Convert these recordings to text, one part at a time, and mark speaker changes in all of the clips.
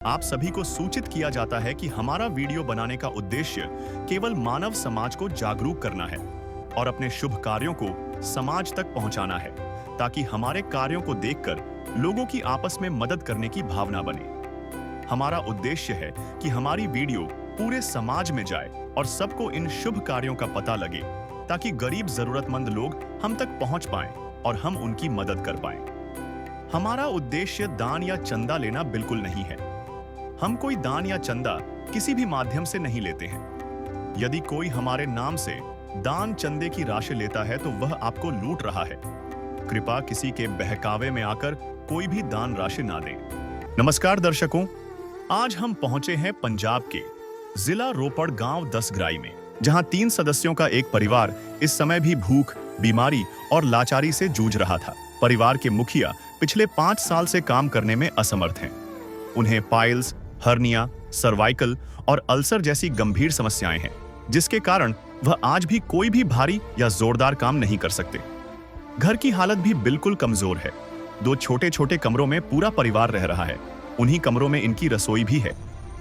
Speaker 1: आप सभी को सूचित किया जाता है कि हमारा वीडियो बनाने का उद्देश्य केवल मानव समाज को जागरूक करना है और अपने शुभ कार्यों को समाज तक पहुंचाना है, ताकि हमारे कार्यों को देखकर लोगों की आपस में मदद करने की भावना बने। हमारा उद्देश्य है कि हमारी वीडियो पूरे समाज में जाए और सबको इन शुभ कार्यों का पता लगे, ताकि गरीब जरूरतमंद लोग हम तक पहुंच पाएं और हम उनकी मदद कर पाएं। हमारा उद्देश्य दान या चंदा लेना बिल्कुल नहीं है। हम कोई दान या चंदा किसी भी माध्यम से नहीं लेते हैं। यदि कोई हमारे नाम से दान चंदे की राशि लेता है तो वह आपको लूट रहा है। कृपया किसी के बहकावे में आकर कोई भी दान राशि ना दें। नमस्कार दर्शकों, आज हम पहुंचे हैं पंजाब के जिला रोपड़ गांव दसग्राई में, जहां 3 सदस्यों का एक परिवार इस समय भी भूख, बीमारी और लाचारी से जूझ रहा था। परिवार के मुखिया पिछले 5 साल से काम करने में असमर्थ हैं। उन्हें पाइल्स, हर्निया, सर्वाइकल और अल्सर जैसी गंभीर समस्याएं हैं, जिसके कारण वह आज भी कोई भी भारी या जोरदार काम नहीं कर सकते। घर की हालत भी बिल्कुल कमजोर है। 2 छोटे-छोटे कमरों में पूरा परिवार रह रहा है। उन्हीं कमरों में इनकी रसोई भी है।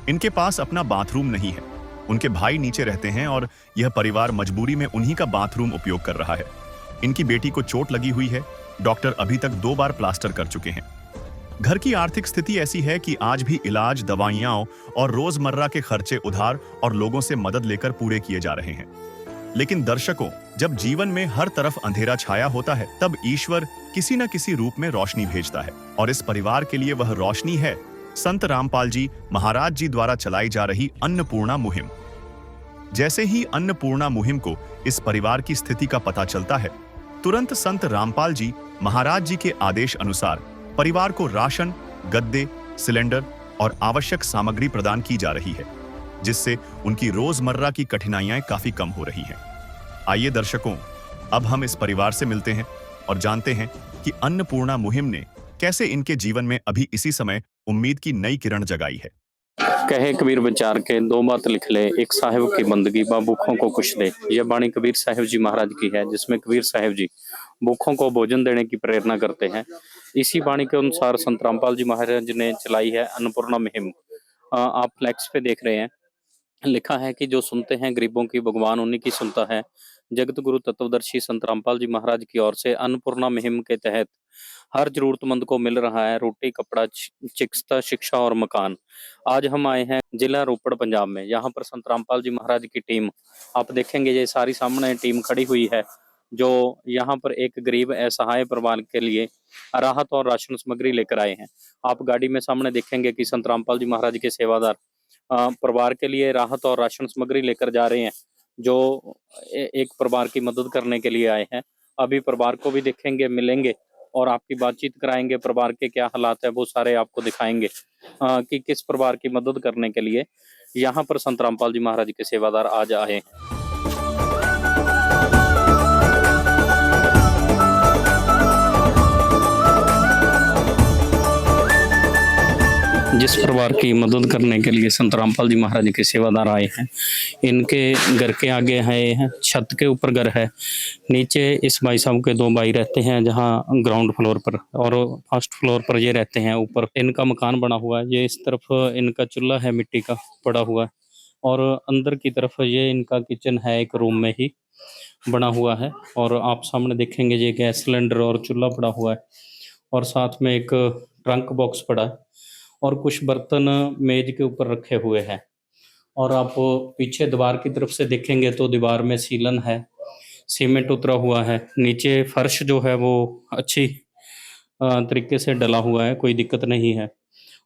Speaker 1: इनके पास अपना बाथरूम नहीं है। उनके भाई नीचे रहते हैं और यह परिवार मजबूरी में उन्हीं का बाथरूम उपयोग कर रहा है। इनकी बेटी को चोट लगी हुई है। डॉक्टर अभी तक 2 बार प्लास्टर कर चुके हैं। घर की आर्थिक स्थिति ऐसी है कि आज भी इलाज, दवाइयां और रोजमर्रा के खर्चे उधार और लोगों से मदद लेकर पूरे किए जा रहे हैं। लेकिन दर्शकों, जब जीवन में हर तरफ अंधेरा छाया होता है, तब ईश्वर किसी न किसी रूप में रोशनी भेजता है, और इस परिवार के लिए वह रोशनी है संत रामपाल जी महाराज जी द्वारा चलाई जा रही अन्नपूर्णा मुहिम। जैसे ही अन्नपूर्णा मुहिम को इस परिवार की स्थिति का पता चलता है, तुरंत संत रामपाल जी महाराज जी के आदेश अनुसार परिवार को राशन, गद्दे, सिलेंडर और आवश्यक सामग्री प्रदान की जा रही है, जिससे उनकी रोजमर्रा की कठिनाइयां काफी कम हो रही हैं। आइए दर्शकों, अब हम इस परिवार से मिलते हैं और जानते हैं कि अन्नपूर्णा मुहिम ने कैसे इनके जीवन में अभी इसी समय उम्मीद की नई किरण जगाई है।
Speaker 2: कहे कबीर विचार के 2 बात लिख ले, एक साहिब की बंदगी बा भूखों को कुछ दे। यह वाणी कबीर साहिब जी महाराज की है, जिसमें कबीर साहिब जी भूखों को भोजन देने की प्रेरणा करते हैं। इसी वाणी के अनुसार संत रामपाल जी महाराज ने चलाई है अन्नपूर्णा मुहिम। आप फ्लैक्स पे देख रहे हैं, लिखा है कि जो सुनते हैं गरीबों की, भगवान उन्हीं की सुनता है। जगत गुरु तत्वदर्शी संत रामपाल जी महाराज की ओर से अन्नपूर्णा मुहिम के तहत हर जरूरतमंद को मिल रहा है रोटी, कपड़ा, चिकित्सा, शिक्षा और मकान। आज हम आए हैं जिला रोपड़ पंजाब में। यहाँ पर संत रामपाल जी महाराज की टीम, आप देखेंगे ये सारी सामने टीम खड़ी हुई है, जो यहाँ पर एक गरीब असहाय परिवार के लिए राहत और राशन सामग्री लेकर आए हैं। आप गाड़ी में सामने देखेंगे कि संत रामपाल जी महाराज के सेवादार परिवार के लिए राहत और राशन सामग्री लेकर जा रहे हैं, जो एक परिवार की मदद करने के लिए आए हैं। अभी परिवार को भी देखेंगे, मिलेंगे और आपकी बातचीत कराएंगे। परिवार के क्या हालात है वो सारे आपको दिखाएंगे कि किस परिवार की मदद करने के लिए यहाँ पर संत रामपाल जी महाराज के सेवादार आज आए हैं। जिस परिवार की मदद करने के लिए संत रामपाल जी महाराज के सेवादार आए हैं, इनके घर के आगे है, छत के ऊपर घर है। नीचे इस भाई साहब के 2 भाई रहते हैं, जहां ग्राउंड फ्लोर पर, और फर्स्ट फ्लोर पर ये रहते हैं। ऊपर इनका मकान बना हुआ है। ये इस तरफ इनका चूल्हा है, मिट्टी का पड़ा हुआ है, और अंदर की तरफ ये इनका किचन है, एक रूम में ही बना हुआ है। और आप सामने देखेंगे ये गैस सिलेंडर और चूल्हा पड़ा हुआ है, और साथ में एक ट्रंक बॉक्स पड़ा है, और कुछ बर्तन मेज के ऊपर रखे हुए हैं। और आप पीछे दीवार की तरफ से देखेंगे तो दीवार में सीलन है, सीमेंट उतरा हुआ है। नीचे फर्श जो है वो अच्छी तरीके से डला हुआ है, कोई दिक्कत नहीं है।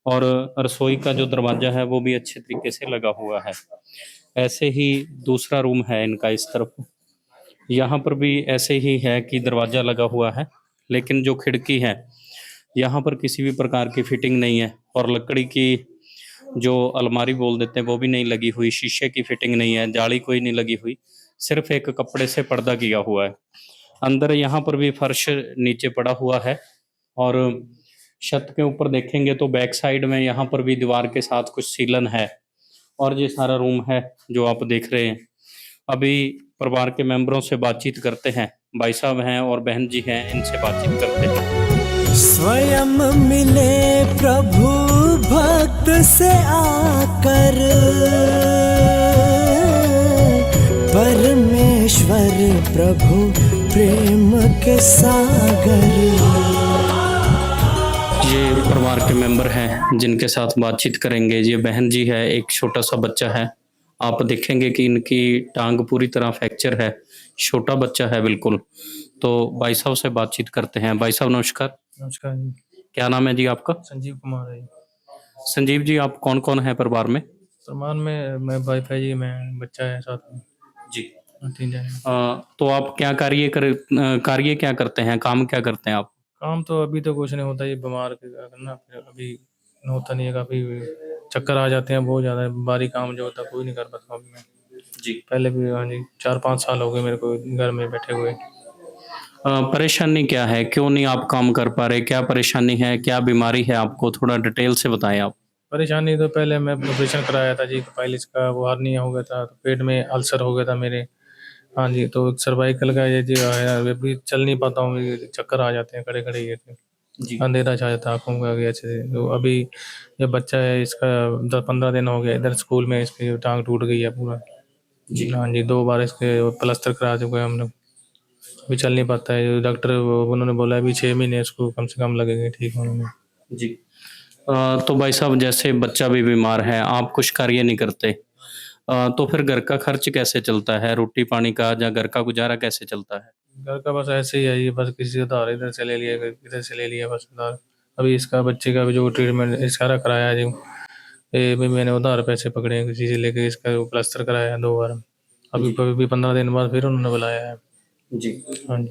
Speaker 2: और रसोई का जो दरवाजा है वो भी अच्छे तरीके से लगा हुआ है। ऐसे ही दूसरा रूम है इनका इस तरफ। यहाँ पर भी ऐसे ही है कि दरवाजा लगा हुआ है, लेकिन जो खिड़की है यहाँ पर किसी भी प्रकार की फिटिंग नहीं है, और लकड़ी की जो अलमारी बोल देते हैं वो भी नहीं लगी हुई, शीशे की फिटिंग नहीं है, जाली कोई नहीं लगी हुई, सिर्फ एक कपड़े से पर्दा किया हुआ है। अंदर यहाँ पर भी फर्श नीचे पड़ा हुआ है, और छत के ऊपर देखेंगे तो बैक साइड में यहाँ पर भी दीवार के साथ कुछ सीलन है। और ये सारा रूम है जो आप देख रहे हैं। अभी परिवार के मेंबरों से बातचीत करते हैं, भाई साहब हैं और बहन जी हैं, इनसे बातचीत करते हैं।
Speaker 3: स्वयं मिले प्रभु भक्त से आकर परमेश्वर प्रभु प्रेम के सागर।
Speaker 2: ये परिवार के मेंबर हैं जिनके साथ बातचीत करेंगे। ये बहन जी है, एक छोटा सा बच्चा है। आप देखेंगे कि इनकी टांग पूरी तरह फ्रैक्चर है, छोटा बच्चा है बिल्कुल। तो भाई साहब से बातचीत करते हैं। भाई साहब नमस्कार।
Speaker 4: नमस्कार जी।
Speaker 2: क्या नाम है जी आपका?
Speaker 4: संजीव कुमार है जी।
Speaker 2: संजीव जी, आप कौन कौन है परिवार में?
Speaker 4: सलमान में मैं वाइफ है जी, मैं बच्चा है साथ में
Speaker 2: जी।
Speaker 4: 3 जने।
Speaker 2: तो आप क्या कार्य क्या करते हैं, काम क्या करते हैं आप?
Speaker 4: काम तो अभी तो कुछ नहीं होता, ये बीमार के कारण ना फिर अभी होता नहीं है, काफ़ी चक्कर आ जाते हैं बहुत ज़्यादा। बाहरी काम जो होता है कोई नहीं कर पाता अभी मैं
Speaker 2: जी।
Speaker 4: पहले भी। हाँ जी, 4-5 साल हो गए मेरे को घर में बैठे हुए।
Speaker 2: परेशानी क्या है, क्यों नहीं आप काम कर पा रहे? क्या परेशानी है, क्या बीमारी है आपको? थोड़ा डिटेल से बताएं आप।
Speaker 4: परेशानी तो पहले मैं ऑपरेशन कराया था जी, पाइल्स का, वो हार्निया हो गया था, तो पेट में अल्सर हो गया था मेरे। हाँ जी, तो सर्वाइकल का ये जी है, अभी चल नहीं पाता हूँ, ये चक्कर आ जाते हैं खड़े खड़े ये
Speaker 2: जी।
Speaker 4: अंधेरा छा जाता है आँखों का आगे अच्छे से। तो अभी ये बच्चा है, इसका 10-15 दिन हो गया इधर स्कूल में, इसकी टांग टूट गई है पूरा
Speaker 2: जी।
Speaker 4: हाँ जी, 2 बार इसके प्लास्टर करा चुके हैं हम लोग। अभी चल नहीं पाता है, डॉक्टर उन्होंने बोला अभी 6 महीने इसको कम से कम लगेंगे ठीक होने में।
Speaker 2: जी। तो भाई साहब, जैसे बच्चा भी बीमार है, आप कुछ कार्य नहीं करते, तो फिर घर का खर्च कैसे चलता है? रोटी पानी का या घर का गुजारा कैसे चलता है?
Speaker 4: घर का बस ऐसे ही है, ये बस किसी से उधार इधर से ले लिया, इधर से ले लिया बस उधार। अभी इसका बच्चे का भी जो ट्रीटमेंट इसका कराया है जी, ये भी मैंने उधार पैसे पकड़े हैं किसी से लेके, इसका वो प्लास्टर कराया है 2 बार। अभी 15 दिन बाद फिर उन्होंने बुलाया है।
Speaker 2: जी।
Speaker 4: हाँ जी।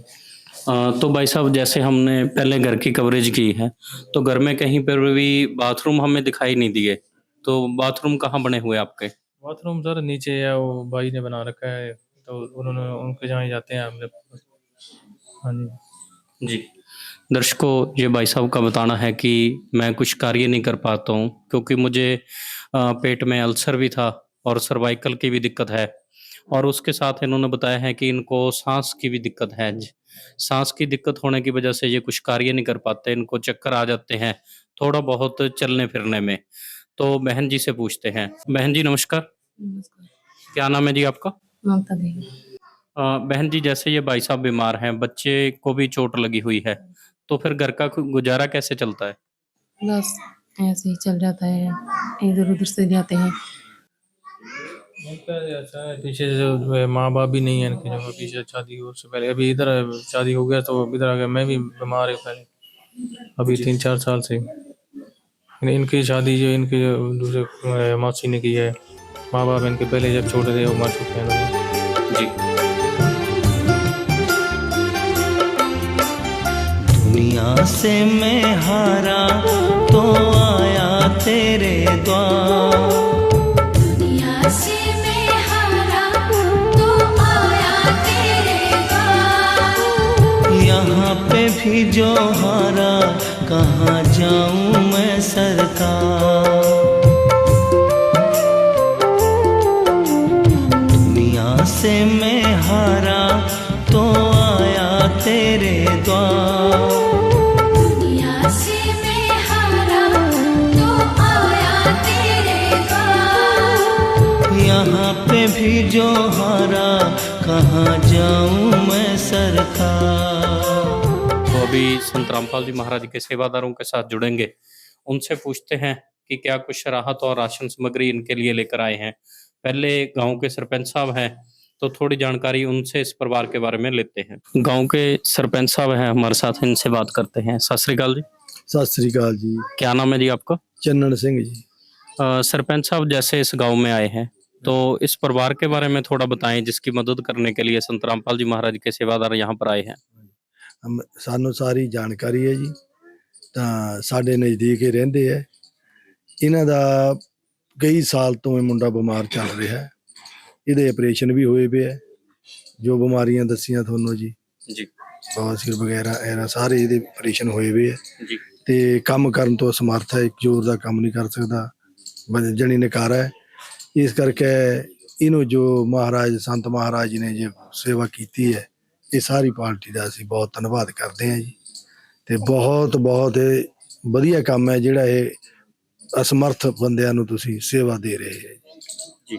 Speaker 2: तो भाई साहब, जैसे हमने पहले घर की कवरेज की है, तो घर में कहीं पर भी बाथरूम हमें दिखाई नहीं दिए। तो बाथरूम कहाँ बने हुए आपके?
Speaker 4: बाथरूम सर नीचे है, वो भाई ने बना रखा है, तो उन्होंने उनके जहाँ ही जाते हैं हमने। हाँ जी।
Speaker 2: जी। दर्शकों, ये भाई साहब का बताना है कि मैं कुछ कार्य नहीं कर पाता हूँ क्योंकि मुझे पेट में अल्सर भी था और सर्वाइकल की भी दिक्कत है, और उसके साथ इन्होंने बताया है कि इनको सांस की भी दिक्कत है। सांस की दिक्कत होने की वजह से ये कुछ कार्य नहीं कर पाते, इनको चक्कर आ जाते हैं थोड़ा बहुत चलने फिरने में। तो बहन जी से पूछते हैं। बहन जी नमस्कार।
Speaker 5: नमस्कार।
Speaker 2: क्या नाम है जी आपका?
Speaker 5: ममता देवी।
Speaker 2: बहन जी, जैसे ये भाई साहब बीमार हैं, बच्चे को भी चोट लगी हुई है, तो फिर घर का गुजारा कैसे चलता है?
Speaker 5: बस ऐसे ही चल जाता है, इधर-उधर से जाते हैं।
Speaker 4: उनका ऐसा है, पीछे से जो है माँ बाप भी नहीं है इनके, जो पीछे शादी हो उससे पहले, अभी इधर शादी हो गया तो इधर आ गया। मैं भी बीमार हूँ पहले, अभी 3-4 साल से। इनकी शादी जो इनके जो दूसरे मौसी ने की है, माँ बाप इनके पहले जब छोटे थे वो मर चुके हैं।
Speaker 2: जी।
Speaker 3: दुनिया से मैं हारा तो आया तेरे द्वार।
Speaker 6: दुनिया से मैं हारा तो आया तेरे द्वार।
Speaker 3: यहाँ पे भी जो हारा कहाँ जाऊँ मैं सरकार। दुनिया से मैं हारा तो आया तेरे द्वार।
Speaker 6: दुनिया से मैं हारा तो आया तेरे द्वार।
Speaker 3: यहाँ पे भी जो हारा कहाँ जाऊँ मैं सरकार।
Speaker 2: तो अभी संत रामपाल जी महाराज के सेवादारों के साथ जुड़ेंगे, उनसे पूछते हैं कि क्या कुछ राहत और राशन सामग्री इनके लिए लेकर आए हैं। पहले गांव के सरपंच साहब हैं, तो थोड़ी जानकारी उनसे इस परिवार के बारे में लेते हैं। गांव के सरपंच साहब हैं हमारे साथ, इनसे बात करते हैं। सत श्री अकाल जी।
Speaker 7: सत श्री अकाल जी।
Speaker 2: क्या नाम है जी आपका?
Speaker 7: चन्नन सिंह जी।
Speaker 2: सरपंच साहब, जैसे इस गांव में आए हैं, तो इस परिवार के बारे में थोड़ा बताएं जिसकी मदद करने के लिए संत रामपाल जी महाराज के सेवादार यहाँ पर आए हैं।
Speaker 7: हम सानू सारी जानकारी है जी, ਤਾਂ ਸਾਡੇ ਨਜ਼ਦੀਕ ਹੀ ਰਹਿੰਦੇ ਹੈ। ਇਹਨਾਂ ਦਾ ਕਈ ਸਾਲ ਤੋਂ ਇਹ ਮੁੰਡਾ ਬਿਮਾਰ ਚੱਲ ਰਿਹਾ ਹੈ। ਇਹਦੇ ਆਪਰੇਸ਼ਨ ਵੀ ਹੋਏ ਪਏ ਹੈ, ਜੋ ਬਿਮਾਰੀਆਂ ਦੱਸੀਆਂ ਤੁਹਾਨੂੰ ਜੀ,
Speaker 2: ਜੀ
Speaker 7: ਬਵਾਸੀਰ ਵਗੈਰਾ ਐਰਾ ਸਾਰੇ ਇਹਦੇ ਆਪਰੇਸ਼ਨ ਹੋਏ ਪਏ ਹੈ।
Speaker 2: ਜੀ।
Speaker 7: ਤੇ ਕੰਮ ਕਰਨ ਤੋਂ ਅਸਮਰਥ ਹੈ, ਇੱਕ ਜ਼ੋਰ ਦਾ ਕੰਮ ਨਹੀਂ ਕਰ ਸਕਦਾ, ਜਣੀ ਨਕਾਰਾ ਹੈ। ਇਸ ਕਰਕੇ ਇਹਨੂੰ ਜੋ ਮਹਾਰਾਜ ਸੰਤ ਮਹਾਰਾਜ ਜੀ ਨੇ ਜੋ ਸੇਵਾ ਕੀਤੀ ਹੈ, ਇਹ ਸਾਰੀ ਪਾਰਟੀ ਦਾ ਅਸੀਂ ਬਹੁਤ ਧੰਨਵਾਦ ਕਰਦੇ ਹਾਂ ਜੀ। ਤੇ ਬਹੁਤ ਬਹੁਤ ਵਧੀਆ ਕੰਮ ਹੈ ਜਿਹੜਾ ਇਹ ਅਸਮਰਥ ਬੰਦਿਆਂ ਨੂੰ ਤੁਸੀਂ ਸੇਵਾ ਦੇ ਰਹੇ ਹੈ
Speaker 2: जी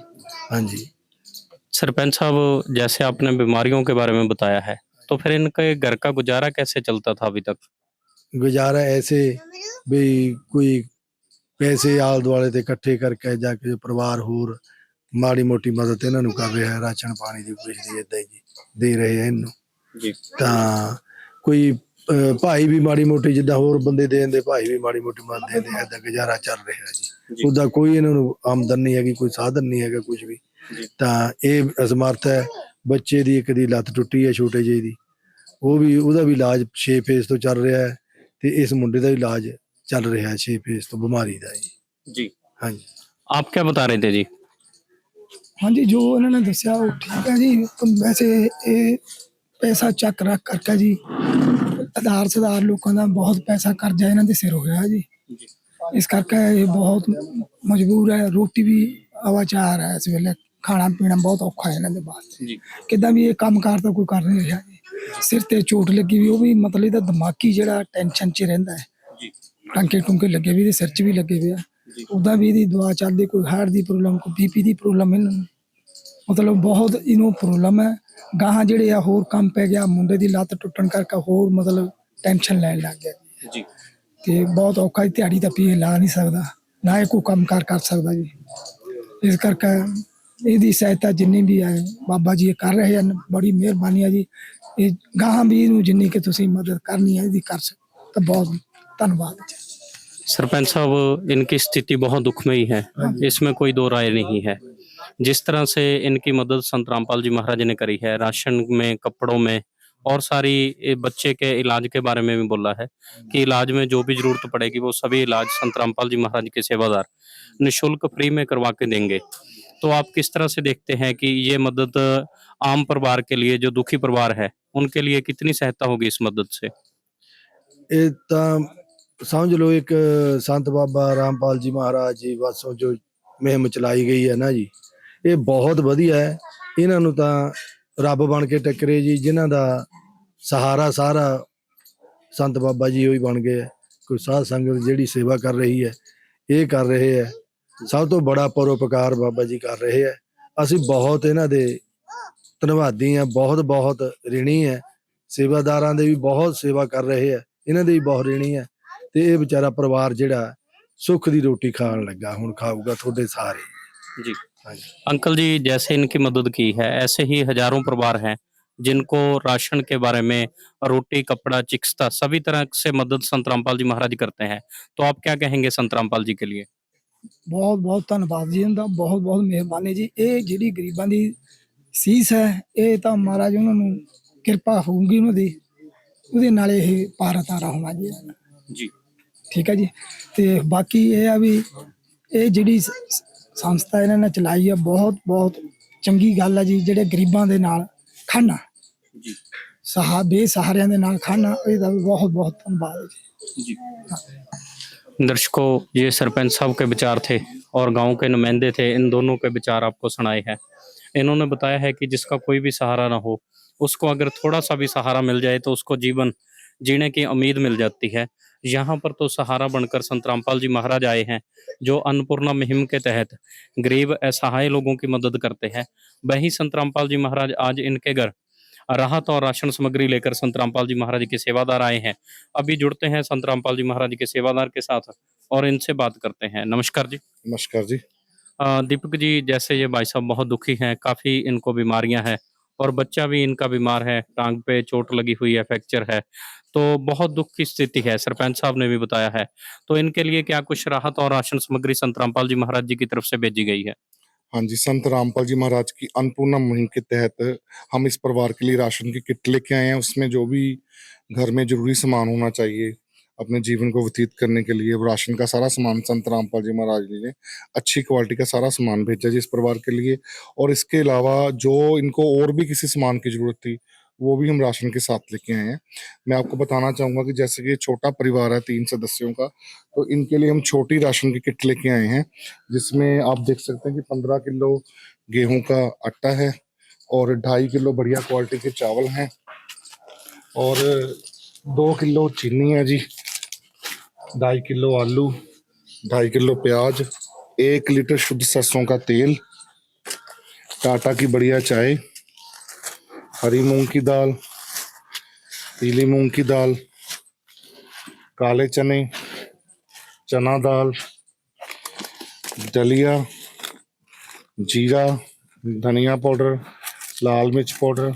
Speaker 7: ਹਾਂਜੀ।
Speaker 2: सरपंच साहब, जैसे आपने बीमारियों के बारे में बताया है, तो फिर इनके घर का गुजारा कैसे चलता था अभी तक?
Speaker 7: ਗੁਜ਼ਾਰਾ ਐਸੇ ਵੀ ਕੋਈ ਪੈਸੇ ਆਲ ਦੁਆਲੇ ਤੇ ਇਕੱਠੇ ਕਰਕੇ ਜਾ ਕੇ ਪਰਿਵਾਰ ਹੋਰ ਮਾੜੀ ਮੋਟੀ ਮਦਦ ਇਹਨਾਂ ਨੂੰ ਕਰ ਰਿਹਾ, ਰਾਸ਼ਨ ਪਾਣੀ ਦੀ ਕੁਛ ਦੀ ਏਦਾਂ ਹੀ ਜੀ ਦੇ ਰਹੇ ਆ ਇਹਨੂੰ।
Speaker 2: जी
Speaker 7: ਤਾਂ ਕੋਈ ਭਾਈ ਵੀ ਮਾੜੀ ਮੋਟੀ ਜਿੱਦਾਂ ਹੋਰ ਬੰਦੇ ਦੇ ਦਿੰਦੇ, ਭਾਈ ਵੀ ਮਾੜੀ ਮੋਟੀ ਮਦਦ ਦੇ ਦਿੰਦੇ, ਏਦਾਂ ਗੁਜ਼ਾਰਾ ਚੱਲ ਰਿਹਾ ਜੀ। ਉਹਦਾ ਕੋਈ ਇਹਨਾਂ ਨੂੰ ਆਮਦਨ ਨਹੀਂ ਹੈਗੀ, ਕੋਈ ਸਾਧਨ ਨਹੀਂ ਹੈਗਾ ਕੁਝ ਵੀ। ਤਾਂ ਇਹ ਅਸਮਰਥ ਹੈ। ਬੱਚੇ ਦੀ ਇੱਕ ਦੀ ਲੱਤ ਟੁੱਟੀ ਹੈ ਛੋਟੇ ਜਿਹੇ ਦੀ, ਉਹ ਵੀ ਉਹਦਾ ਵੀ ਇਲਾਜ 6 ਫੇਜ਼ ਤੋਂ ਚੱਲ ਰਿਹਾ ਹੈ, ਤੇ ਇਸ ਮੁੰਡੇ ਦਾ ਵੀ ਇਲਾਜ ਚੱਲ ਰਿਹਾ ਹੈ 6 ਫੇਜ਼ ਤੋਂ ਬਿਮਾਰੀ ਦਾ ਜੀ।
Speaker 2: जी
Speaker 7: ਹਾਂਜੀ।
Speaker 2: आप क्या बता रहे थे जी?
Speaker 8: ਹਾਂਜੀ, ਜੋ ਇਹਨਾਂ ਨੇ ਦੱਸਿਆ ਉਹ ਠੀਕ ਹੈ ਜੀ। ਵੈਸੇ ਇਹ ਪੈਸਾ ਚੱਕ ਰੱਖ ਕਰਕੇ ਜੀ ਆਧਾਰ ਸਧਾਰ ਲੋਕਾਂ ਦਾ ਬਹੁਤ ਪੈਸਾ ਕਰਜ਼ਾ ਇਹਨਾਂ ਦੇ ਸਿਰ ਹੋ ਗਿਆ ਜੀ। ਇਸ ਕਰਕੇ ਇਹ ਬਹੁਤ ਮਜਬੂਰ ਹੈ। ਰੋਟੀ ਵੀ ਆਵਾਚਾਰ ਹੈ ਇਸ ਵੇਲੇ, ਖਾਣਾ ਪੀਣਾ ਬਹੁਤ ਔਖਾ ਹੈ ਇਹਨਾਂ ਦੇ ਵਾਸਤੇ।
Speaker 2: जी
Speaker 8: ਕਿੱਦਾਂ ਵੀ ਇਹ ਕੰਮ ਕਾਰ ਤਾਂ ਕੋਈ ਕਰ ਨਹੀਂ ਰਿਹਾ ਜੀ। ਸਿਰ ਤੇ ਚੋਟ ਲੱਗੀ ਵੀ, ਉਹ ਵੀ ਮਤਲਬ ਇਹਦਾ ਦਿਮਾਗੀ ਜਿਹੜਾ ਟੈਨਸ਼ਨ 'ਚ ਰਹਿੰਦਾ ਹੈ।
Speaker 2: जी
Speaker 8: ਟਾਂਕੇ ਟੁੰਕੇ ਲੱਗੇ ਵੀ, ਇਹਦੇ ਸਿਰ 'ਚ ਵੀ ਲੱਗੇ ਹੋਏ ਆ। ਉੱਦਾਂ ਵੀ ਇਹਦੀ ਦਵਾ ਚੱਲਦੀ, ਕੋਈ ਹਾਰਟ ਦੀ ਪ੍ਰੋਬਲਮ, ਕੋਈ ਬੀਪੀ ਦੀ ਪ੍ਰੋਬਲਮ, ਇਹਨਾਂ ਨੂੰ ਮਤਲਬ ਬਹੁਤ ਇਹਨੂੰ ਪ੍ਰੋਬਲਮ ਹੈ। ਗਾਹਾਂ ਜਿਹੜੇ ਆ ਹੋਰ ਕੰਮ ਪੈ ਗਿਆ, ਮੁੰਡੇ ਦੀ ਲੱਤ ਟੁੱਟਣ ਕਰਕੇ ਹੋਰ ਮਤਲਬ ਟੈਨਸ਼ਨ ਲੈਣ ਲੱਗ ਗਿਆ
Speaker 2: जी
Speaker 8: ਤੇ ਬਹੁਤ ਔਖਾ। ਦਿਹਾੜੀ ਤਾਂ ਪੀ ਲਾ ਨਹੀਂ ਸਕਦਾ, ਨਾ ਇਹ ਕੋਈ ਕੰਮ ਕਾਰ ਕਰ ਸਕਦਾ ਜੀ। ਇਸ ਕਰਕੇ ਇਹਦੀ ਸਹਾਇਤਾ ਜਿੰਨੀ ਵੀ ਹੈ ਬਾਬਾ ਜੀ ਇਹ ਕਰ ਰਹੇ ਹਨ, ਬੜੀ ਮਿਹਰਬਾਨੀ ਹੈ ਜੀ। ਇਹ ਗਾਹਾਂ ਵੀ ਇਹਨੂੰ ਜਿੰਨੀ ਕਿ ਤੁਸੀਂ ਮਦਦ ਕਰਨੀ ਹੈ ਇਹਦੀ ਕਰ ਸਕਦੇ ਤਾਂ ਬਹੁਤ ਧੰਨਵਾਦ ਜੀ।
Speaker 2: सरपंच साहब, इनकी स्थिति बहुत दुखमयी है, इसमें कोई दो राय नहीं है। जिस तरह से इनकी मदद संत रामपाल जी महाराज ने करी है, राशन में, कपड़ों में, और सारी बच्चे के इलाज के बारे में भी बोला है कि इलाज में जो भी जरूरत पड़ेगी वो सभी इलाज संत रामपाल जी महाराज के सेवादार निःशुल्क फ्री में करवा के देंगे। तो आप किस तरह से देखते हैं कि ये मदद आम परिवार के लिए, जो दुखी परिवार है, उनके लिए कितनी सहायता होगी इस मदद से?
Speaker 7: ਇਹ ਤਾਂ ਸਮਝ ਲਓ ਇੱਕ ਸੰਤ ਬਾਬਾ ਰਾਮਪਾਲ ਜੀ ਮਹਾਰਾਜ ਜੀ ਵੱਲੋਂ ਜੋ ਮੁਹਿੰਮ ਚਲਾਈ ਗਈ ਹੈ ਨਾ ਜੀ, ਇਹ ਬਹੁਤ ਵਧੀਆ ਹੈ। ਇਹਨਾਂ ਨੂੰ ਤਾਂ ਰੱਬ ਬਣ ਕੇ ਟੱਕਰੇ ਜੀ, ਜਿਨ੍ਹਾਂ ਦਾ ਸਹਾਰਾ ਸਾਰਾ ਸੰਤ ਬਾਬਾ ਜੀ ਉਹੀ ਬਣ ਗਏ ਹੈ। ਕੋਈ ਸਾਧ ਸੰਗਤ ਜਿਹੜੀ ਸੇਵਾ ਕਰ ਰਹੀ ਹੈ, ਇਹ ਕਰ ਰਹੇ ਹੈ। ਸਭ ਤੋਂ ਬੜਾ ਪਰਉਪਕਾਰ ਬਾਬਾ ਜੀ ਕਰ ਰਹੇ ਹੈ। ਅਸੀਂ ਬਹੁਤ ਇਹਨਾਂ ਦੇ ਧੰਨਵਾਦੀ ਹਾਂ, ਬਹੁਤ ਬਹੁਤ ਰਿਣੀ ਹੈ। ਸੇਵਾਦਾਰਾਂ ਦੇ ਵੀ ਬਹੁਤ ਸੇਵਾ ਕਰ ਰਹੇ ਹੈ, ਇਹਨਾਂ ਦੇ ਵੀ ਬਹੁਤ ਰਿਣੀ ਹੈ। ਤੇ ਇਹ ਵਿਚਾਰਾ ਪਰਿਵਾਰ ਜਿਹੜਾ ਸੁੱਖ ਦੀ ਰੋਟੀ ਖਾਣ ਲੱਗਾ, ਹੁਣ ਖਾਊਗਾ ਤੁਹਾਡੇ ਸਾਰੇ।
Speaker 2: जी अंकल जी, जैसे इनकी मदद की है, ऐसे ही हजारों परिवार हैं जिनको राशन के बारे में, रोटी, कपड़ा, चिकित्सा, सभी तरह से मदद संत रामपाल जी महाराज करते हैं। तो आप क्या कहेंगे संत रामपाल जी के लिए?
Speaker 8: ਬਹੁਤ ਬਹੁਤ ਧੰਨਵਾਦ ਜੀ ਇਹਦਾ, ਬਹੁਤ ਬਹੁਤ ਮਿਹਰਬਾਨੀ ਜੀ। ਇਹ ਜਿਹੜੀ ਗਰੀਬਾਂ ਦੀ ਸੀਸ ਹੈ, ਇਹ ਤਾਂ ਮਹਾਰਾਜ ਉਹਨਾਂ ਨੂੰ ਕਿਰਪਾ ਹੋਊਗੀ ਉਹਨਾਂ ਦੀ, ਉਹਦੇ ਨਾਲ ਇਹ ਪਾਰ ਉਤਾਰਾ ਹੋਣਾ ਜੀ।
Speaker 2: जी
Speaker 8: ਠੀਕ ਹੈ ਜੀ। ਤੇ ਬਾਕੀ ਇਹ ਆ ਵੀ ਇਹ ਜਿਹੜੀ ਸੰਸਥਾ ਇਹਨਾਂ ਨੇ ਚਲਾਈ ਆ, ਬਹੁਤ ਬਹੁਤ ਚੰਗੀ ਗੱਲ ਹੈ ਜੀ। ਜਿਹੜੇ ਗਰੀਬਾਂ ਦੇ ਨਾਲ ਖਾਣਾ,
Speaker 2: जी
Speaker 8: ਬੇਸਹਾਰਿਆਂ ਦੇ ਨਾਲ ਖਾਣਾ, ਇਹਦਾ ਵੀ ਬਹੁਤ ਬਹੁਤ ਧੰਨਵਾਦ ਹੈ ਜੀ।
Speaker 2: जी दर्शकों, ये सरपंच साहब के विचार थे और गांव के नुमाइंदे थे। इन दोनों के विचार आपको सुनाए हैं। इन्होंने बताया है कि जिसका कोई भी सहारा ना हो, उसको अगर थोड़ा सा भी सहारा मिल जाए तो उसको जीवन जीने की उम्मीद मिल जाती है। यहाँ पर तो सहारा बनकर संत रामपाल जी महाराज आए हैं, जो अन्नपूर्णा मुहिम के तहत गरीब असहाय लोगों की मदद करते हैं। वही संत रामपाल जी महाराज आज इनके घर राहत और राशन सामग्री लेकर संत रामपाल जी महाराज के सेवादार आए हैं। अभी जुड़ते हैं संत रामपाल जी महाराज के सेवादार के साथ और इनसे बात करते हैं। नमस्कार जी।
Speaker 9: नमस्कार जी।
Speaker 2: दीपक जी, जैसे ये भाई साहब बहुत दुखी हैं, काफ़ी इनको बीमारियां हैं और बच्चा भी इनका बीमार है, टांग पे चोट लगी हुई है, फ्रैक्चर है, तो बहुत दुख की स्थिति है, सरपंच साहब ने भी बताया है। तो इनके लिए क्या कुछ राहत और राशन सामग्री संत रामपाल जी महाराज जी की तरफ से भेजी गई है?
Speaker 9: हाँ जी, संत रामपाल जी महाराज की अन्नपूर्णा मुहिम के तहत हम इस परिवार के लिए राशन की किट लेके आए हैं। उसमें जो भी घर में जरूरी सामान होना चाहिए अपने जीवन को व्यतीत करने के लिए, राशन का सारा सामान संत रामपाल जी महाराज जी ने अच्छी क्वालिटी का सारा सामान भेजा जी इस परिवार के लिए। और इसके अलावा जो इनको और भी किसी सामान की जरूरत थी, वो भी हम राशन के साथ लेके आए हैं। मैं आपको बताना चाहूँगा कि जैसे कि ये छोटा परिवार है 3 सदस्यों का, तो इनके लिए हम छोटी राशन की किट लेके आए हैं, जिसमें आप देख सकते हैं कि 15 किलो गेहूं का आटा है और 2.5 किलो बढ़िया क्वालिटी के चावल हैं और 2 किलो चीनी है जी, 2.5 किलो आलू, 2.5 किलो प्याज, 1 लीटर शुद्ध सरसों का तेल, टाटा की बढ़िया चाय, हरी मूंग की दाल, पीली मूंग की दाल, काले चने, चना दाल, दलिया, जीरा, धनिया पाउडर, लाल मिर्च पाउडर,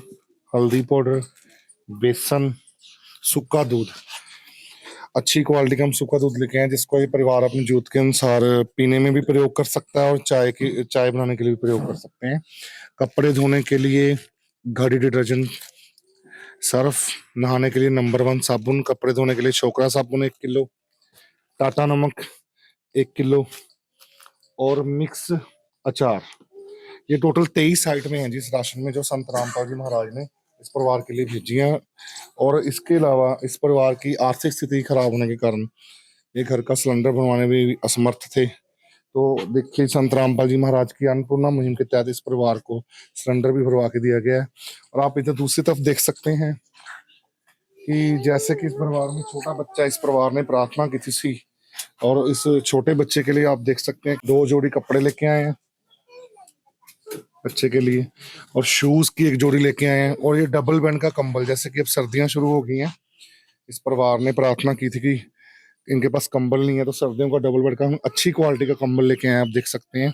Speaker 9: हल्दी पाउडर, बेसन, सूखा दूध। अच्छी क्वालिटी का हम सूखा दूध लेके आए जिसको ये परिवार अपनी जरूरत के अनुसार पीने में भी प्रयोग कर सकता है और चाय बनाने के लिए भी प्रयोग कर सकते हैं। कपड़े धोने के लिए घड़ी डिटर्जेंट, सर्फ, नहाने के लिए नंबर 1 साबुन, कपड़े धोने के लिए छोकरा साबुन 1 किलो, टाटा नमक 1 किलो और मिक्स अचार। ये टोटल 23 आइटमें हैं जिस राशन में जो संत रामपाल जी महाराज ने इस परिवार के लिए भेजी हैं। और इसके अलावा इस परिवार की आर्थिक स्थिति खराब होने के कारण ये घर का सिलेंडर बनवाने में भी असमर्थ थे। तो देखिए संत रामपाल जी महाराज की अन्नपूर्णा मुहिम के तहत इस परिवार को सिलेंडर भी भरवा के दिया गया है। और आप इधर दूसरी तरफ देख सकते हैं कि जैसे कि इस परिवार में छोटा बच्चा, इस परिवार ने प्रार्थना की थी और इस छोटे बच्चे के लिए आप देख सकते हैं 2 जोड़ी कपड़े लेके आए हैं बच्चे के लिए और शूज की 1 जोड़ी लेके आए हैं और ये डबल बेड का कंबल। जैसे कि अब सर्दियां शुरू हो गई हैं, इस परिवार ने प्रार्थना की थी कि इनके पास कंबल नहीं है तो सर्दियों का डबल बेड का हम अच्छी क्वालिटी का कंबल लेके आए हैं, आप देख सकते हैं।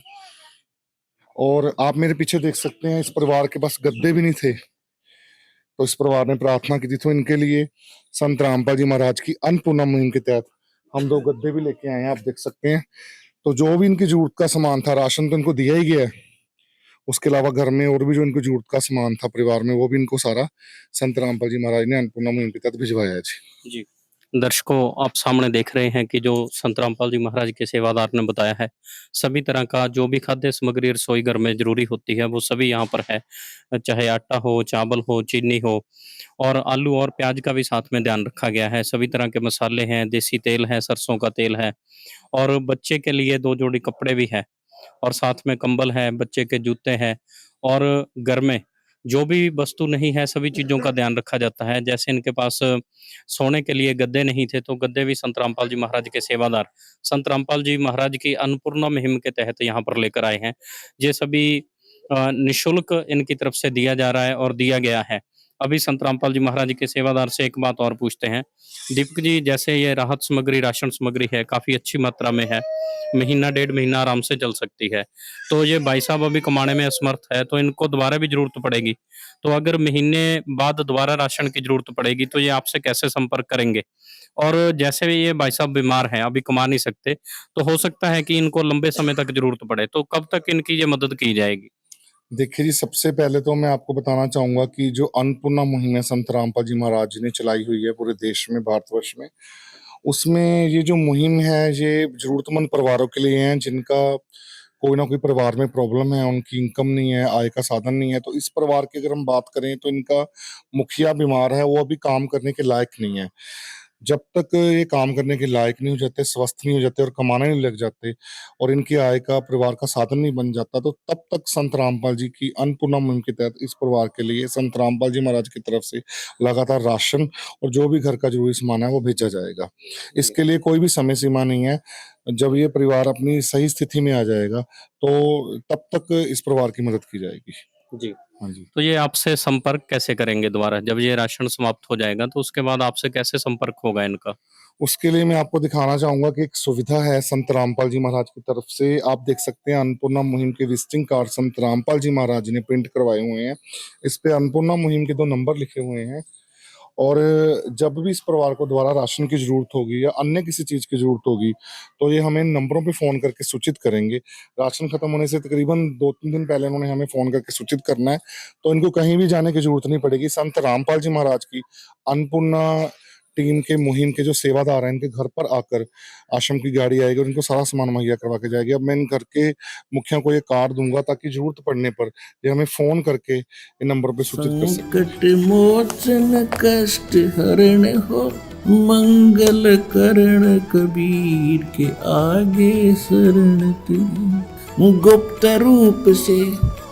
Speaker 9: और आप मेरे पीछे देख सकते हैं इस परिवार के पास गद्दे भी नहीं थे तो इस परिवार ने प्रार्थना की थी तो इनके लिए संत रामपाल जी महाराज की अन्नपूर्णा मुहिम के तहत हम 2 गद्दे भी लेके आए हैं, आप देख सकते हैं। तो जो भी इनकी जरूरत का सामान था, राशन तो इनको दिया ही गया है, उसके अलावा घर में और भी जो इनको जरूरत का सामान था परिवार में वो भी इनको सारा संत रामपाल जी महाराज ने अन्नपूर्णा मुहिम के तहत भिजवाया है
Speaker 2: जी। दर्शकों, आप सामने देख रहे हैं कि जो संत रामपाल जी महाराज के सेवादार ने बताया है, सभी तरह का जो भी खाद्य सामग्री रसोई घर में जरूरी होती है वो सभी यहाँ पर है। चाहे आटा हो, चावल हो, चीनी हो और आलू और प्याज का भी साथ में ध्यान रखा गया है। सभी तरह के मसाले हैं, देसी तेल है, सरसों का तेल है और बच्चे के लिए 2 जोड़ी कपड़े भी है और साथ में कंबल है, बच्चे के जूते हैं और घर में जो भी वस्तु नहीं है सभी चीज़ों का ध्यान रखा जाता है। जैसे इनके पास सोने के लिए गद्दे नहीं थे तो गद्दे भी संत रामपाल जी महाराज के सेवादार संत रामपाल जी महाराज की अन्नपूर्णा मुहिम के तहत यहाँ पर लेकर आए हैं। ये सभी निःशुल्क इनकी तरफ से दिया जा रहा है और दिया गया है। अभी संत रामपाल जी महाराज के सेवादार से एक बात और पूछते हैं। दीपक जी, जैसे ये राहत सामग्री, राशन सामग्री है, काफ़ी अच्छी मात्रा में है, महीना 1.5 महीना आराम से चल सकती है। तो ये भाई साहब अभी कमाने में असमर्थ है तो इनको दोबारा भी ज़रूरत पड़ेगी। तो अगर महीने बाद दोबारा राशन की ज़रूरत पड़ेगी तो ये आपसे कैसे संपर्क करेंगे? और जैसे ये भाई साहब बीमार हैं, अभी कमा नहीं सकते, तो हो सकता है कि इनको लंबे समय तक ज़रूरत पड़े, तो कब तक इनकी ये मदद की जाएगी?
Speaker 9: देखिए जी, सबसे पहले तो मैं आपको बताना चाहूंगा कि जो अन्नपूर्णा मुहिम है संत रामपाल जी महाराज जी ने चलाई हुई है पूरे देश में, भारतवर्ष में, उसमें ये जो मुहिम है ये जरूरतमंद परिवारों के लिए है जिनका कोई ना कोई परिवार में प्रॉब्लम है, उनकी इनकम नहीं है, आय का साधन नहीं है। तो इस परिवार की अगर हम बात करें तो इनका मुखिया बीमार है, वो अभी काम करने के लायक नहीं है। जब तक ये काम करने के लायक नहीं हो जाते, स्वस्थ नहीं हो जाते और कमाने नहीं लग जाते और इनकी आय का, परिवार का साधन नहीं बन जाता, तो तब तक संत रामपाल जी की अन्नपूर्णा मुहिम के तहत इस परिवार के लिए संत रामपाल जी महाराज की तरफ से लगातार राशन और जो भी घर का जरूरी सामान है वो भेजा जाएगा। इसके लिए कोई भी समय सीमा नहीं है। जब ये परिवार अपनी सही स्थिति में आ जाएगा तो तब तक इस परिवार की मदद की जाएगी।
Speaker 2: जी।
Speaker 9: हाँ जी।
Speaker 2: तो ये आपसे संपर्क कैसे करेंगे दोबारा? जब ये राशन समाप्त हो जाएगा तो उसके बाद आपसे कैसे संपर्क होगा इनका?
Speaker 9: उसके लिए मैं आपको दिखाना चाहूंगा कि एक सुविधा है संत रामपाल जी महाराज की तरफ से। आप देख सकते हैं अन्नपूर्णा मुहिम के विजिटिंग कार्ड संत रामपाल जी महाराज ने प्रिंट करवाए हुए हैं। इस पे अन्नपूर्णा मुहिम के 2 नंबर लिखे हुए हैं और जब भी इस परिवार को दोबारा राशन की जरूरत होगी या अन्य किसी चीज की जरूरत होगी तो ये हमें नंबरों पे फोन करके सूचित करेंगे। राशन खत्म होने से तकरीबन 2-3 दिन पहले उन्होंने हमें फोन करके सूचित करना है, तो इनको कहीं भी जाने की जरूरत नहीं पड़ेगी। संत रामपाल जी महाराज की अन्नपूर्णा टीम के मुहिम के जो सेवादार हैं इनके घर पर आकर आश्रम की गाड़ी आएगी और इनको सारा सामान मुहैया करवा के जाएगी। अब मैं इन घर के मुखिया को ये कार्ड दूंगा ताकि जरूरत पड़ने पर ये हमें फोन करके इन नंबर पे सूचित कर सके।
Speaker 3: संकट मोचन कष्ट हरण हो, मंगल करण कबीर के आगे शरण तेरी। गुप्त रूप से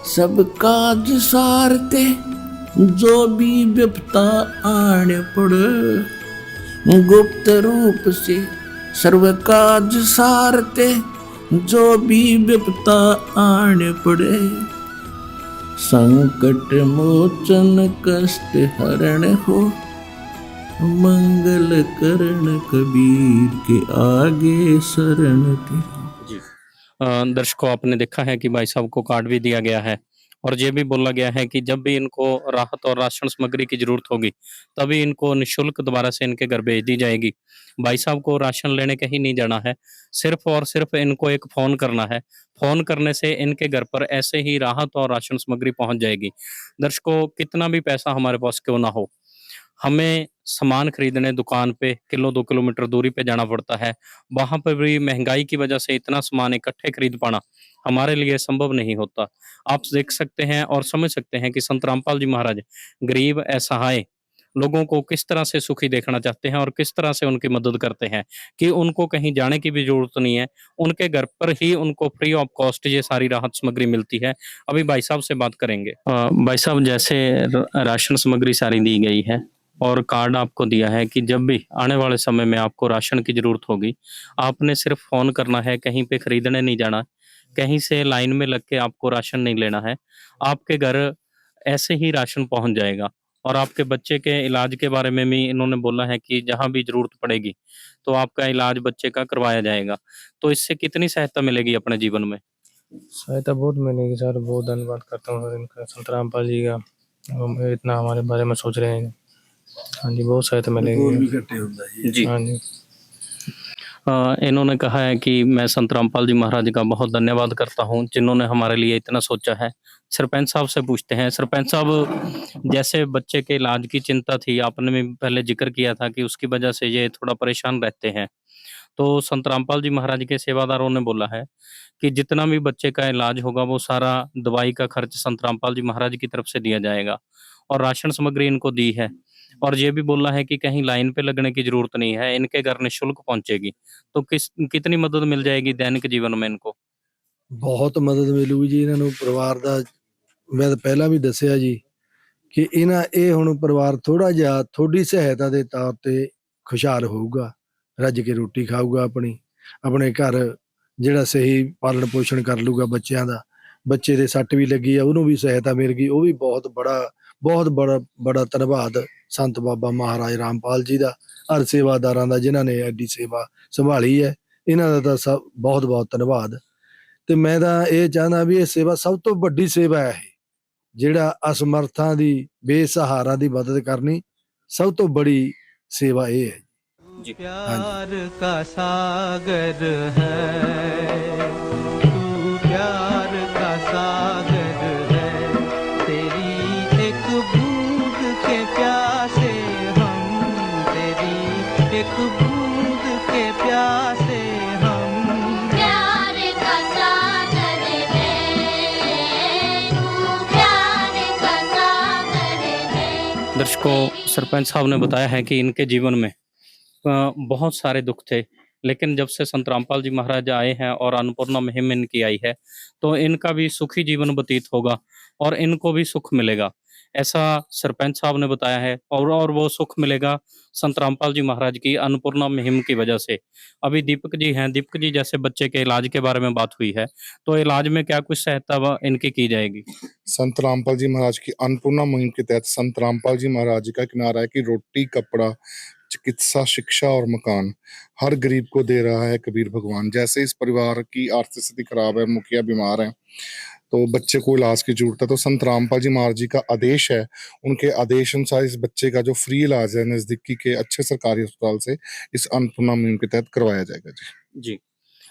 Speaker 3: सब काज सारते, जो भी विपता आने पड़े। गुप्त रूप से
Speaker 10: सर्व काज सारते जो भी विपता आने पड़े, संकट मोचन कष्ट हरण हो, मंगल करण कबीर के आगे शरण तेरी।
Speaker 2: दर्शकों, आपने देखा है कि भाई साहब को कार्ड भी दिया गया है और ये भी बोला गया है कि जब भी इनको राहत और राशन सामग्री की जरूरत होगी तभी इनको निशुल्क दोबारा से इनके घर भेज दी जाएगी। भाई साहब को राशन लेने कहीं नहीं जाना है, सिर्फ और सिर्फ इनको एक फ़ोन करना है। फ़ोन करने से इनके घर पर ऐसे ही राहत और राशन सामग्री पहुंच जाएगी। दर्शकों, कितना भी पैसा हमारे पास क्यों ना हो, हमें सामान खरीदने दुकान पे 2 किलोमीटर दूरी पे जाना पड़ता है। वहाँ पर भी महँगाई की वजह से इतना सामान इकट्ठे खरीद पाना हमारे लिए संभव नहीं होता। आप देख सकते हैं और समझ सकते हैं कि संत रामपाल जी महाराज गरीब असहाय लोगों को किस तरह से सुखी देखना चाहते हैं और किस तरह से उनकी मदद करते हैं कि उनको कहीं जाने की भी ज़रूरत नहीं है। उनके घर पर ही उनको फ्री ऑफ कॉस्ट ये सारी राहत सामग्री मिलती है। अभी भाई साहब से बात करेंगे। भाई साहब, जैसे राशन सामग्री सारी दी गई है और कार्ड आपको दिया है कि जब भी आने वाले समय में आपको राशन की ज़रूरत होगी, आपने सिर्फ फ़ोन करना है, कहीं पे खरीदने नहीं जाना, कहीं से लाइन में लग के आपको राशन नहीं लेना है। आपके घर ऐसे ही राशन पहुँच जाएगा और आपके बच्चे के इलाज के बारे में भी इन्होंने बोला है कि जहाँ भी ज़रूरत पड़ेगी, तो आपका इलाज बच्चे का करवाया जाएगा। तो इससे कितनी सहायता मिलेगी अपने जीवन में?
Speaker 4: सहायता बहुत मिलेगी सर, बहुत धन्यवाद करता हूँ सर इनका, संत रामपाल जी का, इतना हमारे बारे में सोच रहे हैं। हाँ जी, बहुत सहायता
Speaker 7: ਹੋਰ
Speaker 4: मिलेगी।
Speaker 7: ਵੀ ਇਕੱਠੇ ਹੁੰਦਾ ਜੀ।
Speaker 2: जी।
Speaker 4: हाँ जी।
Speaker 2: इन्होंने कहा है कि मैं संत रामपाल जी महाराज का बहुत धन्यवाद करता हूँ जिन्होंने हमारे लिए इतना सोचा है। सरपंच साहब से पूछते हैं। सरपंच साहब, जैसे बच्चे के इलाज की चिंता थी, आपने भी पहले जिक्र किया था कि उसकी वजह से ये थोड़ा परेशान रहते हैं। तो संत रामपाल जी महाराज के सेवादारों ने बोला है कि जितना भी बच्चे का इलाज होगा वो सारा दवाई का खर्च संत रामपाल जी महाराज की तरफ से दिया जाएगा और राशन सामग्री इनको दी है। और ये भी बोला है कि कहीं लाइन पे लगने की ज़रूरत नहीं है, इनके घर निःशुल्क पहुँचेगी। तो कितनी मदद मिल जाएगी दैनिक जीवन में इनको?
Speaker 7: ਬਹੁਤ ਮਦਦ ਮਿਲੂਗੀ ਜੀ ਇਹਨਾਂ ਨੂੰ। ਪਰਿਵਾਰ ਦਾ ਮੈਂ ਤਾਂ ਪਹਿਲਾਂ ਵੀ ਦੱਸਿਆ ਜੀ ਕਿ ਇਹ ਹੁਣ ਪਰਿਵਾਰ ਥੋੜਾ ਜਿਹਾ ਤੁਹਾਡੀ ਸਹਾਇਤਾ ਦੇ ਤੌਰ ਤੇ ਖੁਸ਼ਹਾਲ ਹੋਊਗਾ, ਰੱਜ ਕੇ ਰੋਟੀ ਖਾਊਗਾ, ਆਪਣੇ ਘਰ ਜਿਹੜਾ ਸਹੀ ਪਾਲਣ ਪੋਸ਼ਣ ਕਰ ਲੂਗਾ ਬੱਚਿਆਂ ਦਾ। ਬੱਚੇ ਦੇ ਸੱਟ ਵੀ ਲੱਗੀ ਆ, ਉਹਨੂੰ ਵੀ ਸਹਾਇਤਾ ਮਿਲ ਗਈ, ਉਹ ਵੀ ਬਹੁਤ ਬੜਾ ਧੰਨਵਾਦ ਸੰਤ ਬਾਬਾ ਮਹਾਰਾਜ ਰਾਮਪਾਲ ਜੀ ਦਾ, ਹਰ ਸੇਵਾਦਾਰਾਂ ਦਾ ਜਿਨ੍ਹਾਂ ਨੇ ਐਡੀ ਸੇਵਾ ਸੰਭਾਲੀ ਹੈ। ਇਹਨਾਂ ਦਾ ਤਾਂ ਸਭ ਬਹੁਤ ਬਹੁਤ ਧੰਨਵਾਦ। ਤੇ ਮੈਂ ਤਾਂ ਇਹ ਚਾਹੁੰਦਾ ਵੀ ਇਹ ਸੇਵਾ ਸਭ ਤੋਂ ਵੱਡੀ ਸੇਵਾ ਹੈ। ਇਹ ਜਿਹੜਾ ਅਸਮਰਥਾਂ ਦੀ ਬੇਸਹਾਰਾ ਦੀ ਮਦਦ ਕਰਨੀ ਸਭ ਤੋਂ ਬੜੀ सेवा ये है।
Speaker 2: जी।
Speaker 3: प्यार का सागर है, तू प्यार का सागर है, तेरी एक बूंद के प्यासे हम, तेरी एक बूंद के प्यासे हम।
Speaker 6: प्यार का सागर है, तू प्यार का सागर है।
Speaker 2: दर्शकों, सरपंच साहब ने बताया है कि इनके जीवन में बहुत सारे दुख थे, लेकिन जब से संत रामपाल जी महाराज आए हैं और अन्नपूर्णा मुहिम इनकी आई है, तो इनका भी सुखी जीवन व्यतीत होगा और इनको भी सुख मिलेगा, ऐसा सरपंच साहब ने बताया है। और वो सुख मिलेगा संत रामपाल जी महाराज की अन्नपूर्णा मुहिम की वजह से। अभी दीपक जी हैं, दीपक जी जैसे बच्चे के इलाज के बारे में बात हुई है, तो इलाज में क्या कुछ सहायता इनकी की जाएगी?
Speaker 9: संत रामपाल जी महाराज की अन्नपूर्णा मुहिम के तहत संत रामपाल जी महाराज जी का एक नारा है कि रोटी, कपड़ा, चिकित्सा, शिक्षा और मकान हर गरीब को दे रहा है कबीर भगवान। जैसे इस परिवार की आर्थिक स्थिति खराब है, मुखिया बीमार है, तो बच्चे को इलाज की जरूरत है, तो संत रामपाल जी महाराज जी का आदेश है, उनके आदेश अनुसार इस बच्चे का जो फ्री इलाज है नजदीकी के अच्छे सरकारी अस्पताल से इस अन्नपूर्णा मुहिम के तहत करवाया जाएगा। जी
Speaker 2: जी।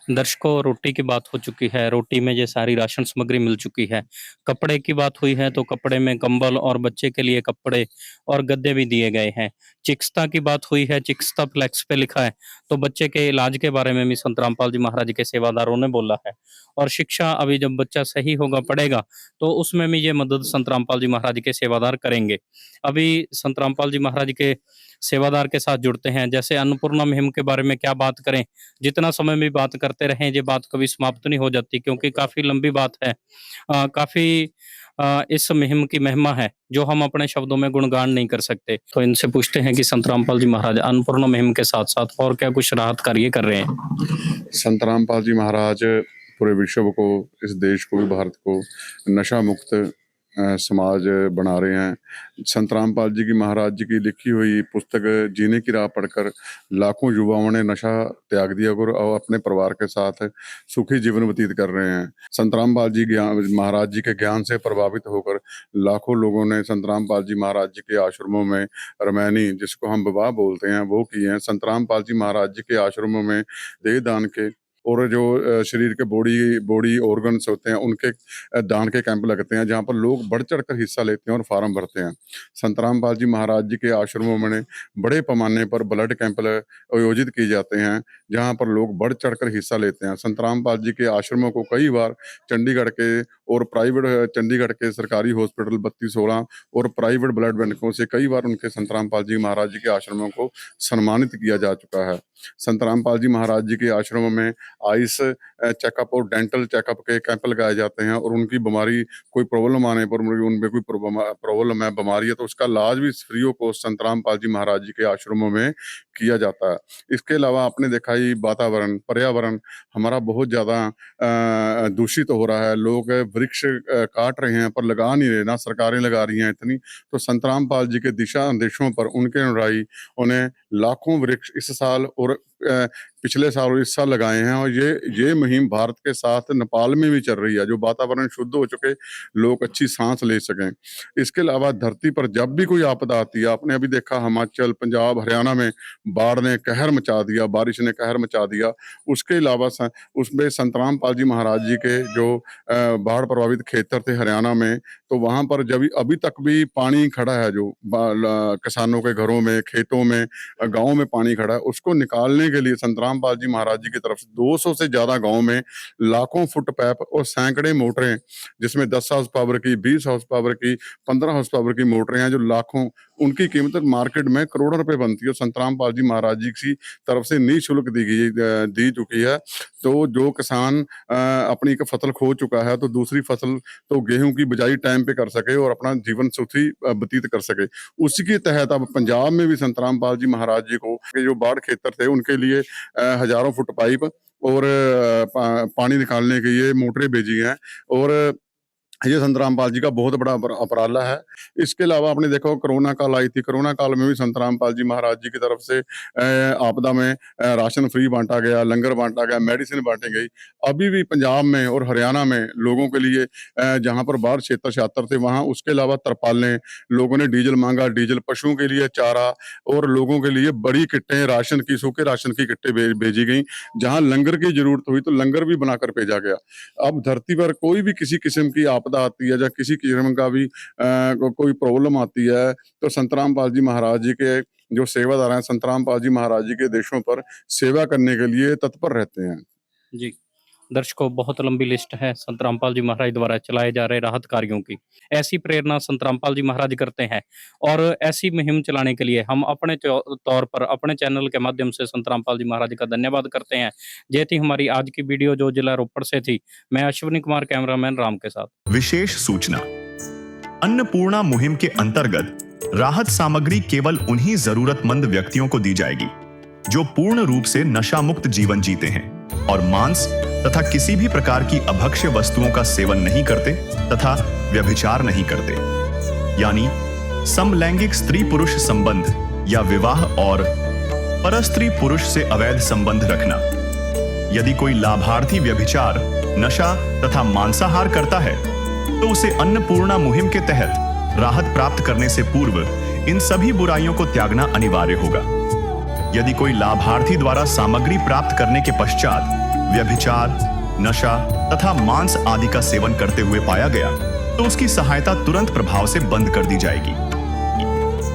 Speaker 2: दर्शकों, रोटी की बात हो चुकी है, रोटी में ये सारी राशन सामग्री मिल चुकी है। कपड़े की बात हुई है, तो कपड़े में कंबल और बच्चे के लिए कपड़े और गद्दे भी दिए गए हैं। चिकित्सा की बात हुई है, चिकित्सा फ्लैक्स पे लिखा है, तो बच्चे के इलाज के बारे में भी संत रामपाल जी महाराज के सेवादारों ने बोला है। और शिक्षा, अभी जब बच्चा सही होगा, पढ़ेगा, तो उसमें भी ये मदद संत रामपाल जी महाराज के सेवादार करेंगे। अभी संत रामपाल जी महाराज के सेवादार के साथ जुड़ते हैं। जैसे अन्नपूर्णा मुहिम के बारे में क्या बात करें, जितना समय भी बात करते रहें, ये बात कभी समाप्त नहीं हो जाती, क्योंकि काफ़ी लंबी बात है। काफ़ी इस मुहिम की महिमा है जो हम अपने शब्दों में गुणगान नहीं कर सकते। तो इनसे पूछते हैं कि संत रामपाल जी महाराज अन्नपूर्णा मुहिम के साथ साथ और क्या कुछ राहत कार्य कर रहे हैं।
Speaker 11: संत रामपाल जी महाराज पूरे विश्व को, इस देश को भी, भारत को नशा मुक्त समाज बना रहे हैं। संत रामपाल जी की, महाराज जी की लिखी हुई पुस्तक जीने की राह पढ़कर लाखों युवाओं ने नशा त्याग दिया और अपने परिवार के साथ सुखी जीवन व्यतीत कर रहे हैं। संत रामपाल जी महाराज जी के ज्ञान से प्रभावित होकर लाखों लोगों ने संत रामपाल जी महाराज जी के आश्रमों में रमैनी, जिसको हम विवाह बोलते हैं, वो किए हैं। संत रामपाल जी महाराज जी के आश्रमों में देह दान के और जो शरीर के बॉडी ऑर्गन्स होते हैं उनके दान के कैंप लगते हैं, जहाँ पर लोग बढ़ चढ़ कर हिस्सा लेते हैं और फार्म भरते हैं। संत रामपाल जी महाराज जी के आश्रमों में बड़े पैमाने पर ब्लड कैंप आयोजित किए जाते हैं, जहाँ पर लोग बढ़ चढ़ कर हिस्सा लेते हैं। संत रामपाल जी के आश्रमों को कई बार चंडीगढ़ के और प्राइवेट, चंडीगढ़ के सरकारी हॉस्पिटल 32-16 और प्राइवेट ब्लड बैंकों से कई बार उनके संत रामपाल जी महाराज जी के आश्रमों को सम्मानित किया जा चुका है। संत रामपाल जी महाराज जी के आश्रमों में आइस चेकअप और डेंटल चेकअप के कैंप लगाए जाते हैं और उनकी बीमारी, कोई प्रॉब्लम आने पर, उनमें कोई प्रॉब्लम है, बीमारी है, तो उसका इलाज भी फ्री ऑफ कॉस्ट संत रामपाल जी महाराज जी के आश्रमों में किया जाता है। इसके अलावा आपने देखा ही वातावरण, पर्यावरण हमारा बहुत ज़्यादा दूषित हो रहा है। लोग वृक्ष काट रहे हैं पर लगा नहीं रहे, ना सरकारें लगा रही हैं इतनी। तो संत रामपाल जी के दिशा निर्देशों पर उनके अनुयायी उन्हें लाखों वृक्ष इस साल और पिछले साल और इस साल लगाए हैं, और ये मुहिम भारत के साथ नेपाल में भी चल रही है, जो वातावरण शुद्ध हो चुके, लोग अच्छी सांस ले सकें। इसके अलावा धरती पर जब भी कोई आपदा आती है, आपने अभी देखा हिमाचल, पंजाब, हरियाणा में बाढ़ ने कहर मचा दिया, बारिश ने कहर मचा दिया। उसके अलावा उसमें संत रामपाल जी महाराज जी के जो बाढ़ प्रभावित क्षेत्र थे हरियाणा में, तो वहां पर जब अभी तक भी पानी खड़ा है, जो किसानों के घरों में, खेतों में, गाँव में पानी खड़ा है, उसको निकालने के लिए संत रामपाल जी महाराज जी की तरफ से 200 से ज्यादा गांव में लाखों फुट पाइप और सैकड़े मोटरें, जिसमें 10 हाउस पावर की, 20 हाउस पावर की, 15 हाउस पावर की मोटरें हैं, जो लाखों, उनकी कीमत मार्केट में करोड़ों रुपए बनती है। संत रामपाल जी महाराज जी की तरफ से निःशुल्क दी चुकी है। तो जो किसान अपनी एक फसल खो चुका है, तो दूसरी फसल, तो गेहूं की बिजाई टाइम पे कर सके और अपना जीवन सुखी व्यतीत कर सके। उसी के तहत अब पंजाब में भी संत रामपाल जी महाराज जी को जो बाढ़ क्षेत्र थे उनके लिए हजारों फुट पाइप और पानी निकालने के लिए मोटरें भेजी हैं, और ये संत रामपाल जी का बहुत बड़ा उपराला है। इसके अलावा आपने देखा कोरोना काल आई थी, कोरोना काल में भी संत रामपाल जी महाराज जी की तरफ से आपदा में राशन फ्री बांटा गया, लंगर बांटा गया, मेडिसिन बांटी गई। अभी भी पंजाब में और हरियाणा में लोगों के लिए जहाँ पर बाढ़ क्षेत्र थे, वहाँ उसके अलावा तरपालें, लोगों ने डीजल मांगा, डीजल, पशुओं के लिए चारा, और लोगों के लिए बड़ी किट्टें राशन की, सूखे राशन की किट्टें भेजी गई। जहाँ लंगर की जरूरत हुई तो लंगर भी बनाकर भेजा गया। अब धरती पर कोई भी किसी किस्म की आती है या किसी किस्म का भी कोई प्रॉब्लम आती है, तो संत रामपाल जी महाराज जी के जो सेवादार हैं, संत रामपाल जी महाराज जी के देशों पर सेवा करने के लिए तत्पर रहते हैं।
Speaker 2: जी दर्शकों, बहुत लंबी लिस्ट है संत रामपाल जी महाराज द्वारा चलाए जा रहे राहत कार्यों की। ऐसी प्रेरणा संत रामपाल जी महाराज करते हैं, और ऐसी मुहिम चलाने के लिए हम अपने तौर पर अपने चैनल के माध्यम से संत रामपाल जी महाराज का धन्यवाद करते हैं। ये थी हमारी आज की वीडियो जो जिला रोपड़ से थी। मैं अश्विनी कुमार, कैमरामैन राम के साथ।
Speaker 1: विशेष सूचना, अन्नपूर्णा मुहिम के अंतर्गत राहत सामग्री केवल उन्हीं जरूरतमंद व्यक्तियों को दी जाएगी जो पूर्ण रूप से नशा मुक्त जीवन जीते हैं और मांस तथा किसी भी प्रकार की अभक्ष्य वस्तुओं का सेवन नहीं करते तथा व्यभिचार नहीं करते, यानी समलैंगिक स्त्री पुरुष संबंध या विवाह और परस्त्री पुरुष से अवैध संबंध रखना। यदि कोई लाभार्थी व्यभिचार, नशा तथा मांसाहार करता है तो उसे अन्नपूर्णा मुहिम के तहत राहत प्राप्त करने से पूर्व इन सभी बुराइयों को त्यागना अनिवार्य होगा। यदि कोई लाभार्थी द्वारा सामग्री प्राप्त करने के पश्चात व्यभिचार, नशा तथा मांस आदि का सेवन करते हुए पाया गया तो उसकी सहायता तुरंत प्रभाव से बंद कर दी जाएगी।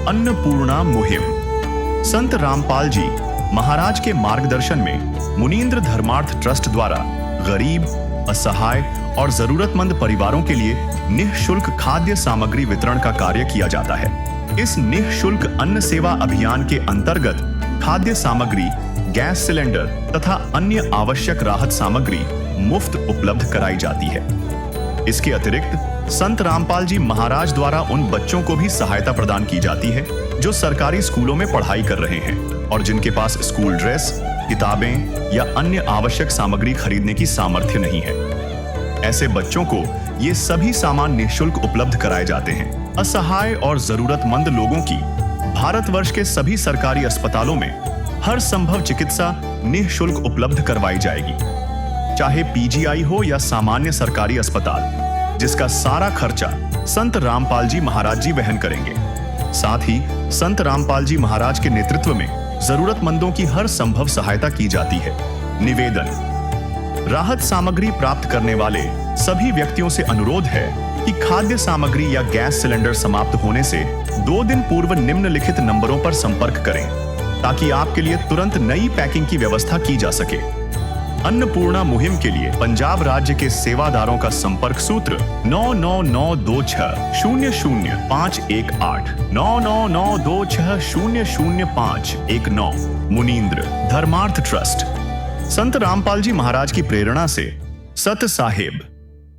Speaker 1: अन्नपूर्णा मुहिम संत रामपाल जी महाराज के मार्गदर्शन में मुनीन्द्र धर्मार्थ ट्रस्ट द्वारा गरीब, असहाय और जरूरतमंद परिवारों के लिए निःशुल्क खाद्य सामग्री वितरण का कार्य किया जाता है। इस निःशुल्क अन्न सेवा अभियान के अंतर्गत खाद्य सामग्री, गैस सिलेंडर तथा अन्य आवश्यक राहत सामग्री मुफ्त उपलब्ध कराई जाती है। इसके अतिरिक्त संत रामपाल जी महाराज द्वारा उन बच्चों को भी सहायता प्रदान की जाती है जो सरकारी स्कूलों में पढ़ाई कर रहे हैं और जिनके पास स्कूल ड्रेस, किताबें या अन्य आवश्यक सामग्री खरीदने की सामर्थ्य नहीं है। ऐसे बच्चों को ये सभी सामान निःशुल्क उपलब्ध कराए जाते हैं। असहाय और जरूरतमंद लोगों की भारतवर्ष के सभी सरकारी अस्पतालों में हर संभव चिकित्सा निःशुल्क उपलब्ध करवाई जाएगी, चाहे पीजीआई हो या सामान्य सरकारी अस्पताल, जिसका सारा खर्चा संत रामपाल जी महाराज जी वहन करेंगे। साथ ही संत रामपाल जी महाराज के नेतृत्व में जरूरतमंदों की हर संभव सहायता की जाती है। निवेदन: राहत सामग्री प्राप्त करने वाले सभी व्यक्तियों से अनुरोध है कि खाद्य सामग्री या गैस सिलेंडर समाप्त होने से 2 दिन पूर्व निम्नलिखित नंबरों पर संपर्क करें ताकि आपके लिए तुरंत नई पैकिंग की व्यवस्था की जा सके। अन्नपूर्णा मुहिम के लिए पंजाब राज्य के सेवादारों का संपर्क सूत्र 9992600518 9992600519। मुनींद्र धर्मार्थ ट्रस्ट। संत रामपाल जी महाराज की प्रेरणा से सत साहेब